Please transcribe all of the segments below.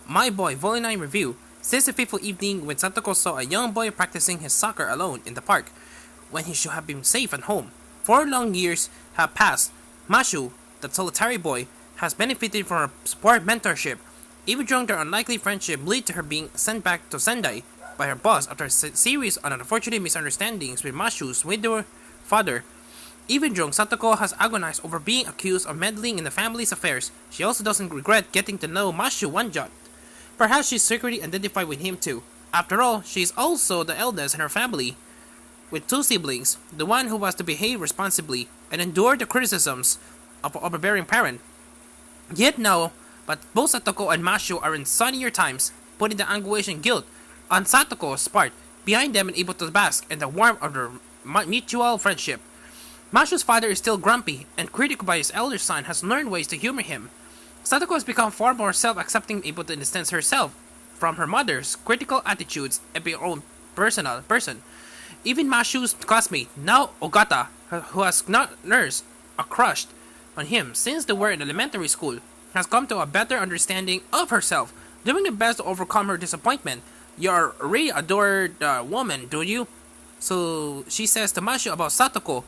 My Boy Volley 9 Review. Since the fateful evening when Satoko saw a young boy practicing his soccer alone in the park, when he should have been safe at home. 4 long years have passed. Mashu, the solitary boy, has benefited from her support mentorship. Even during their unlikely friendship lead to her being sent back to Sendai by her boss after a series of unfortunate misunderstandings with Mashu's widower father. Even during Satoko has agonized over being accused of meddling in the family's affairs, she also doesn't regret getting to know Mashu one jot. Perhaps she's secretly identified with him too. After all, she is also the eldest in her family, with 2 siblings, the one who was to behave responsibly and endure the criticisms of an overbearing parent. Yet now, but both Satoko and Mashu are in sunnier times, putting the anguish and guilt on Satoko's part behind them and able to bask in the warmth of their mutual friendship. Mashu's father is still grumpy and critical, but his elder son has learned ways to humor him. Satoko has become far more self-accepting, able to distance herself from her mother's critical attitudes and be her own person. Even Mashu's classmate, now Ogata, who has not nursed a crush on him since they were in elementary school, has come to a better understanding of herself, doing the best to overcome her disappointment. You're a really adored woman, do you? So she says to Mashu about Satoko,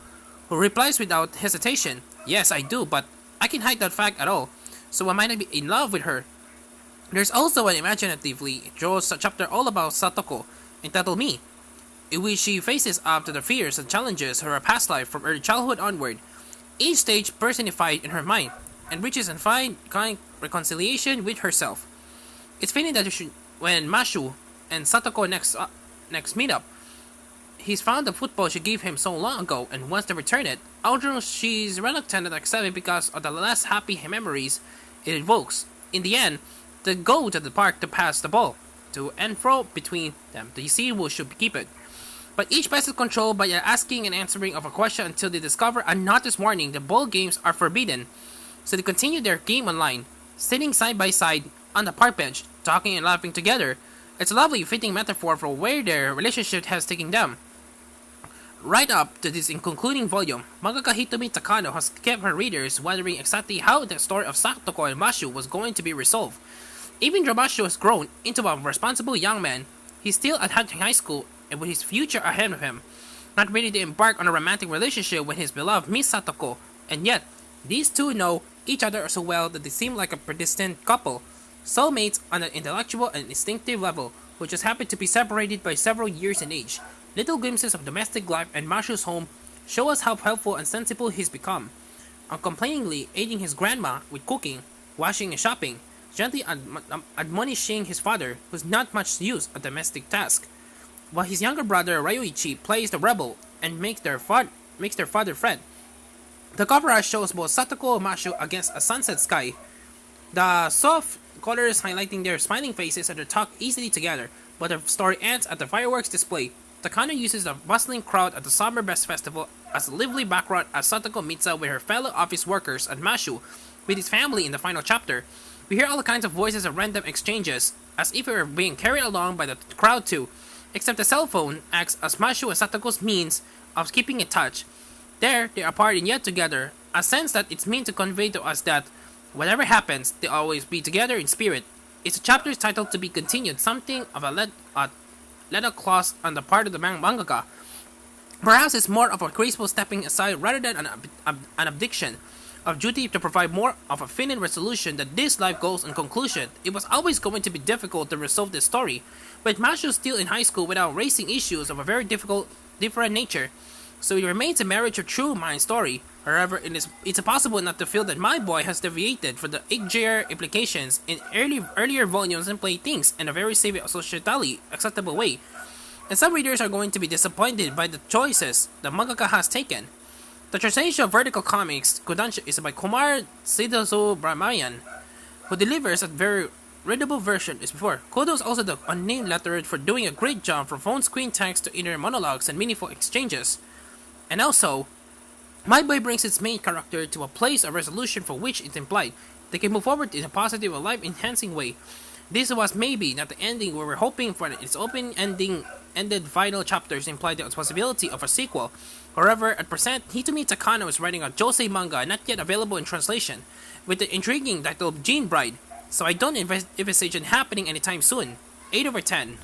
who replies without hesitation, "Yes, I do, but I can hide that fact at all, so I might not be in love with her." There's also an imaginatively draws a chapter all about Satoko, entitled Me, in which she faces up to the fears and challenges of her past life from early childhood onward, each stage personified in her mind, and reaches and find kind reconciliation with herself. It's fitting that when Mashu and Satoko next meet up, he's found the football she gave him so long ago and wants to return it, although she's reluctant to accept it because of the less happy memories it evokes. In the end, they go to the park to pass the ball to and fro between them to see who should keep it. But each pass is controlled by asking and answering of a question until they discover a notice warning the ball games are forbidden. So they continue their game online, sitting side by side on the park bench, talking and laughing together. It's a lovely fitting metaphor for where their relationship has taken them. Right up to this in concluding volume, mangaka Hitomi Takano has kept her readers wondering exactly how the story of Satoko and Mashu was going to be resolved. Even though Mashu has grown into a responsible young man, he's still at high school and with his future ahead of him, not ready to embark on a romantic relationship with his beloved Miss Satoko, and yet, these two know each other so well that they seem like a predestined couple, soulmates on an intellectual and instinctive level, who just happen to be separated by several years in age. Little glimpses of domestic life and Mashu's home show us how helpful and sensible he's become, uncomplainingly aiding his grandma with cooking, washing and shopping, gently admonishing his father, who's not much used a domestic task, while his younger brother Ryuichi plays the rebel and makes their father fret. The cover art shows both Satoko and Mashu against a sunset sky, the soft colors highlighting their smiling faces and their talk easily together, but the story ends at the fireworks display. Takano uses the bustling crowd at the Summer Best Festival as a lively background as Satoko meets up with her fellow office workers and Mashu with his family in the final chapter. We hear all kinds of voices and random exchanges, as if we were being carried along by the crowd too, except the cell phone acts as Mashu and Satoko's means of keeping in touch. There, they are apart and yet together, a sense that it's meant to convey to us that, whatever happens, they'll always be together in spirit. It's a chapter titled To Be Continued, something of a letter clause on the part of the mangaka. Perhaps it's more of a graceful stepping aside rather than an abdiction of duty to provide more of a finite resolution that this life goes in conclusion. It was always going to be difficult to resolve this story, with Mashu still in high school without raising issues of a very different nature. So it remains a marriage of true mind story. However, it's impossible not to feel that My Boy has deviated from the edgier implications in earlier volumes and play things in a very societally acceptable way. And some readers are going to be disappointed by the choices the mangaka has taken. The translation of Vertical Comics Kodansha is by Kumar Siddhasu Brahmayan, who delivers a very readable version as before. Kudos also the unnamed letterer for doing a great job from phone screen text to inner monologues and meaningful exchanges. And also, My Boy brings its main character to a place of resolution for which it's implied they can move forward in a positive and life-enhancing way. This was maybe not the ending we were hoping for. Its open-ended final chapters implied the possibility of a sequel. However, at present, Hitomi Takano is writing a josei manga not yet available in translation, with the intriguing title Gene Bride. So I don't envisage it happening anytime soon. 8 over 10.